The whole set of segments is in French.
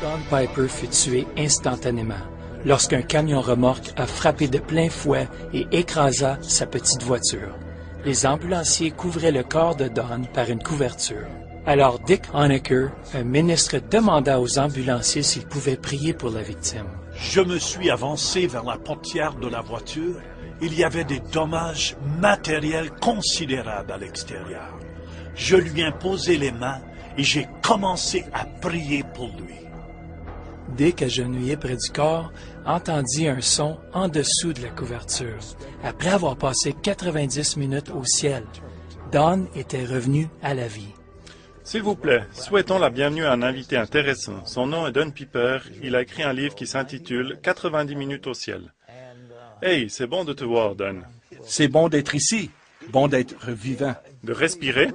Don Piper fut tué instantanément lorsqu'un camion remorque a frappé de plein fouet et écrasa sa petite voiture. Les ambulanciers couvraient le corps de Don par une couverture. Alors Dick Honecker, un ministre, demanda aux ambulanciers s'ils pouvaient prier pour la victime. Je me suis avancé vers la portière de la voiture. Il y avait des dommages matériels considérables à l'extérieur. Je lui ai posé les mains et j'ai commencé à prier pour lui. Dick, agenouillé près du corps, entendit un son en dessous de la couverture. Après avoir passé 90 minutes au ciel, Don était revenu à la vie. S'il vous plaît, souhaitons la bienvenue à un invité intéressant. Son nom est Don Piper. Il a écrit un livre qui s'intitule « 90 minutes au ciel ». Hey, c'est bon de te voir, Don. C'est bon d'être ici, bon d'être vivant. De respirer?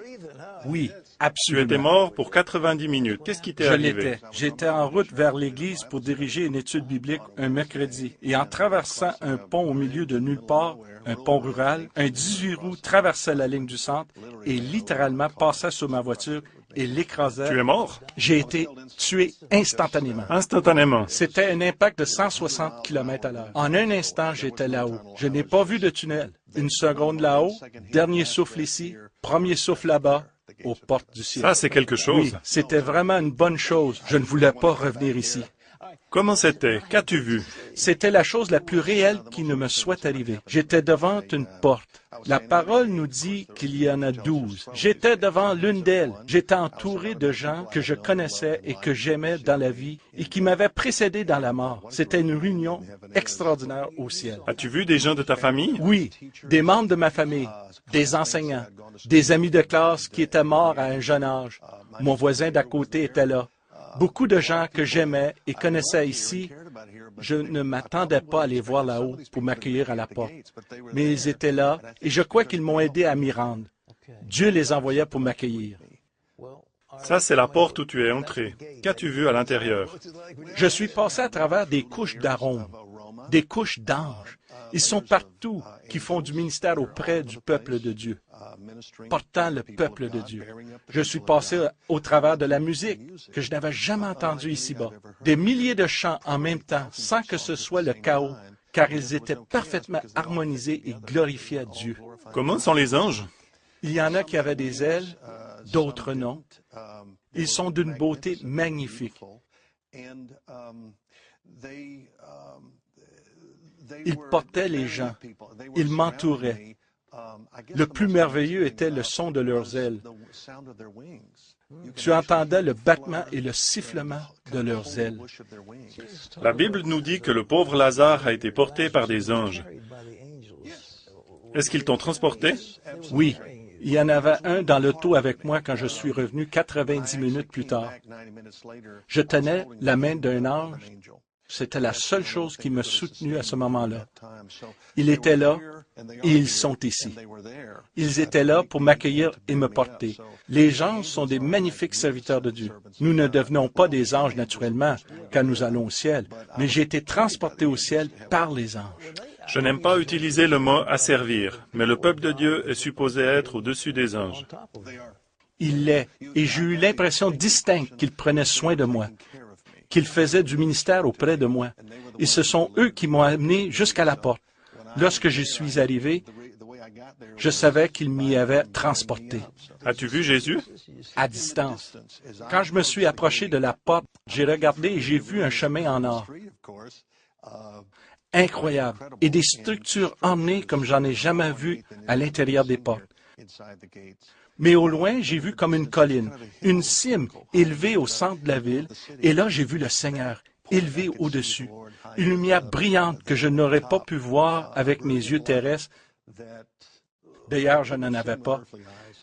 Oui, Tu absolument. étais mort pour 90 minutes. Qu'est-ce qui t'est Je arrivé? l'étais. J'étais en route vers l'église pour diriger une étude biblique un mercredi. Et en traversant un pont au milieu de nulle part, un pont rural, un 18 roues traversait la ligne du centre et littéralement passait sur ma voiture et l'écrasait. Tu es mort? J'ai été tué instantanément. Instantanément. C'était un impact de 160 km/h. En un instant, j'étais là-haut. Je n'ai pas vu de tunnel. Une seconde là-haut, dernier souffle ici, premier souffle là-bas, aux portes du ciel. Ça, c'est quelque chose. Oui, c'était vraiment une bonne chose. Je ne voulais pas revenir ici. Comment c'était? Qu'as-tu vu? C'était la chose la plus réelle qui ne me soit arrivée. J'étais devant une porte. La parole nous dit qu'il y en a 12. J'étais devant l'une d'elles. J'étais entouré de gens que je connaissais et que j'aimais dans la vie et qui m'avaient précédé dans la mort. C'était une réunion extraordinaire au ciel. As-tu vu des gens de ta famille? Oui, des membres de ma famille, des enseignants, des amis de classe qui étaient morts à un jeune âge. Mon voisin d'à côté était là. Beaucoup de gens que j'aimais et connaissais ici, je ne m'attendais pas à les voir là-haut pour m'accueillir à la porte. Mais ils étaient là et je crois qu'ils m'ont aidé à m'y rendre. Dieu les envoyait pour m'accueillir. Ça, c'est la porte où tu es entré. Qu'as-tu vu à l'intérieur? Je suis passé à travers des couches d'arômes, des couches d'anges. Ils sont partout qui font du ministère auprès du peuple de Dieu, portant le peuple de Dieu. Je suis passé au travers de la musique que je n'avais jamais entendue ici-bas. Des milliers de chants en même temps, sans que ce soit le chaos, car ils étaient parfaitement harmonisés et glorifiaient Dieu. Comment sont les anges? Il y en a qui avaient des ailes, d'autres non. Ils sont d'une beauté magnifique. Ils portaient les gens. Ils m'entouraient. Le plus merveilleux était le son de leurs ailes. Tu entendais le battement et le sifflement de leurs ailes. La Bible nous dit que le pauvre Lazare a été porté par des anges. Est-ce qu'ils t'ont transporté? Oui, il y en avait un dans l'auto avec moi quand je suis revenu 90 minutes plus tard. Je tenais la main d'un ange. C'était la seule chose qui me soutenait à ce moment-là. Il était là et ils sont ici. Ils étaient là pour m'accueillir et me porter. Les anges sont des magnifiques serviteurs de Dieu. Nous ne devenons pas des anges naturellement quand nous allons au ciel, mais j'ai été transporté au ciel par les anges. Je n'aime pas utiliser le mot « asservir », mais le peuple de Dieu est supposé être au-dessus des anges. Il l'est, et j'ai eu l'impression distincte qu'ils prenaient soin de moi, qu'ils faisaient du ministère auprès de moi. Et ce sont eux qui m'ont amené jusqu'à la porte. Lorsque j'y suis arrivé, je savais qu'ils m'y avaient transporté. As-tu vu Jésus? À distance. Quand je me suis approché de la porte, j'ai regardé et j'ai vu un chemin en or. Incroyable. Et des structures ornées comme j'en ai jamais vu à l'intérieur des portes. Mais au loin, j'ai vu comme une colline, une cime élevée au centre de la ville, et là, j'ai vu le Seigneur élevé au-dessus. Une lumière brillante que je n'aurais pas pu voir avec mes yeux terrestres. D'ailleurs, je n'en avais pas.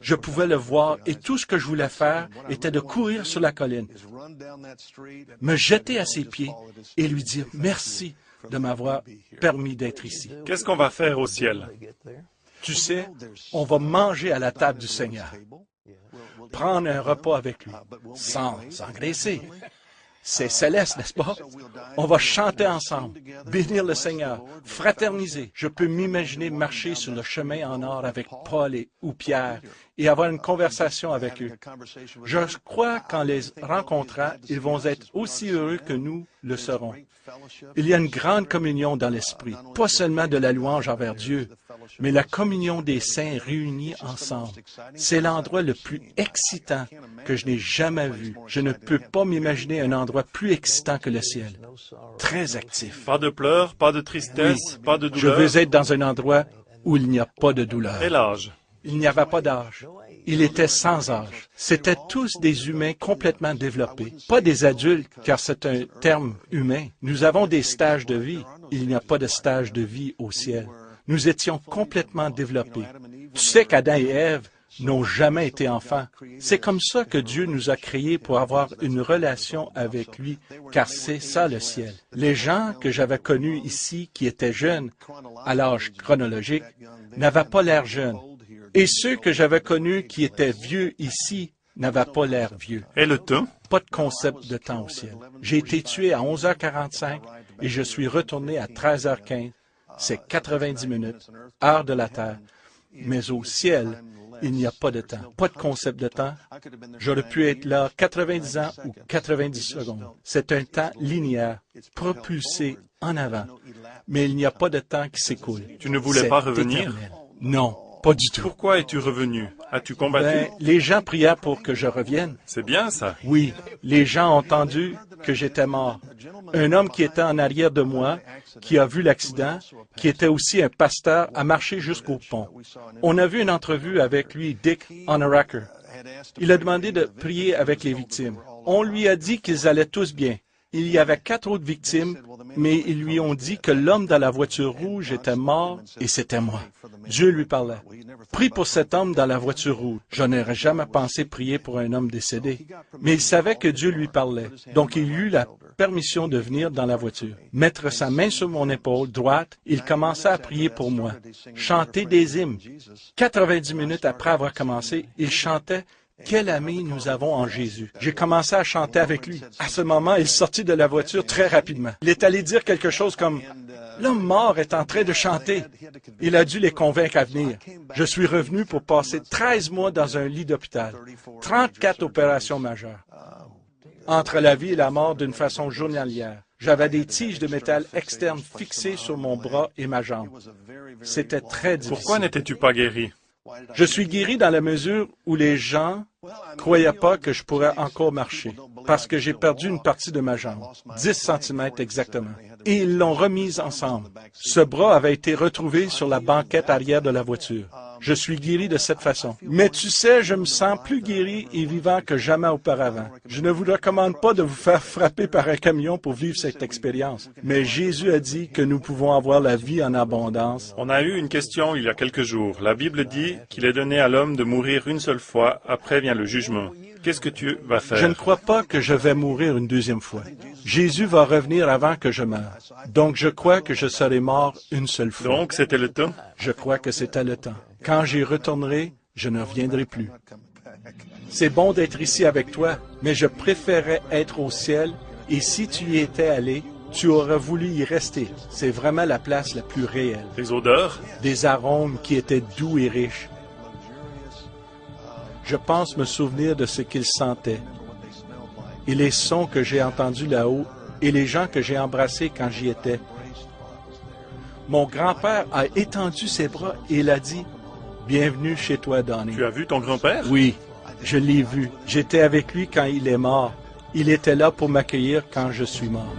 Je pouvais le voir et tout ce que je voulais faire était de courir sur la colline, me jeter à ses pieds et lui dire merci de m'avoir permis d'être ici. Qu'est-ce qu'on va faire au ciel? Tu sais, on va manger à la table du Seigneur, prendre un repas avec lui, sans engraisser. C'est céleste, n'est-ce pas? On va chanter ensemble, bénir le Seigneur, fraterniser. Je peux m'imaginer marcher sur le chemin en or avec Paul ou Pierre et avoir une conversation avec eux. Je crois qu'en les rencontrant, ils vont être aussi heureux que nous le serons. Il y a une grande communion dans l'esprit, pas seulement de la louange envers Dieu, mais la communion des saints réunis ensemble. C'est l'endroit le plus excitant que je n'ai jamais vu. Je ne peux pas m'imaginer un endroit plus excitant que le ciel. Très actif. Pas de pleurs, pas de tristesse, pas de Je douleur. veux être dans un endroit où il n'y a pas de douleur. Et l'âge? Il n'y avait pas d'âge. Il était sans âge. C'étaient tous des humains complètement développés. Pas des adultes, car c'est un terme humain. Nous avons des stages de vie. Il n'y a pas de stage de vie au ciel. Nous étions complètement développés. Tu sais qu'Adam et Ève n'ont jamais été enfants. C'est comme ça que Dieu nous a créés pour avoir une relation avec lui, car c'est ça le ciel. Les gens que j'avais connus ici qui étaient jeunes, à l'âge chronologique, n'avaient pas l'air jeunes. Et ceux que j'avais connus qui étaient vieux ici n'avaient pas l'air vieux. Et le temps? Pas de concept de temps au ciel. J'ai été tué à 11h45 et je suis retourné à 13h15. C'est 90 minutes, heure de la terre. Mais au ciel, il n'y a pas de temps. Pas de concept de temps. J'aurais pu être là 90 ans ou 90 secondes. C'est un temps linéaire, propulsé en avant. Mais il n'y a pas de temps qui s'écoule. Tu ne voulais C'est pas revenir? éternel. Non, pas du tout. Pourquoi es-tu revenu? As-tu combattu? Les gens priaient pour que je revienne. C'est bien ça. Oui, les gens ont entendu que j'étais mort. Un homme qui était en arrière de moi, qui a vu l'accident, qui était aussi un pasteur, a marché jusqu'au pont. On a vu une entrevue avec lui, Dick Honoraker. Il a demandé de prier avec les victimes. On lui a dit qu'ils allaient tous bien. Il y avait 4 autres victimes, mais ils lui ont dit que l'homme dans la voiture rouge était mort et c'était moi. Dieu lui parlait. Prie pour cet homme dans la voiture rouge. Je n'aurais jamais pensé prier pour un homme décédé. Mais il savait que Dieu lui parlait. Donc il eut la permission de venir dans la voiture. Mettre sa main sur mon épaule droite, il commença à prier pour moi. Chanter des hymnes. 90 minutes après avoir commencé, il chantait « Quel ami nous avons en Jésus ». J'ai commencé à chanter avec lui. À ce moment, il sortit de la voiture très rapidement. Il est allé dire quelque chose comme « L'homme mort est en train de chanter ». Il a dû les convaincre à venir. Je suis revenu pour passer 13 mois dans un lit d'hôpital. 34 opérations majeures. Entre la vie et la mort d'une façon journalière. J'avais des tiges de métal externes fixées sur mon bras et ma jambe. C'était très difficile. Pourquoi n'étais-tu pas guéri? Je suis guéri dans la mesure où les gens croyaient pas que je pourrais encore marcher, parce que j'ai perdu une partie de ma jambe, 10 cm exactement. Et ils l'ont remise ensemble. Ce bras avait été retrouvé sur la banquette arrière de la voiture. Je suis guéri de cette façon. Mais tu sais, je me sens plus guéri et vivant que jamais auparavant. Je ne vous recommande pas de vous faire frapper par un camion pour vivre cette expérience. Mais Jésus a dit que nous pouvons avoir la vie en abondance. On a eu une question il y a quelques jours. La Bible dit qu'il est donné à l'homme de mourir une seule fois, après vient le jugement. Qu'est-ce que tu vas faire? Je ne crois pas que je vais mourir une deuxième fois. Jésus va revenir avant que je meure. Donc je crois que je serai mort une seule fois. Donc c'était le temps? Je crois que c'était le temps. Quand j'y retournerai, je ne reviendrai plus. C'est bon d'être ici avec toi, mais je préférais être au ciel, et si tu y étais allé, tu aurais voulu y rester. C'est vraiment la place la plus réelle. Les odeurs? Des arômes qui étaient doux et riches. Je pense me souvenir de ce qu'ils sentaient, et les sons que j'ai entendus là-haut, et les gens que j'ai embrassés quand j'y étais. Mon grand-père a étendu ses bras et il a dit « Bienvenue chez toi, Donnie. » Tu as vu ton grand-père? Oui, je l'ai vu. J'étais avec lui quand il est mort. Il était là pour m'accueillir quand je suis mort.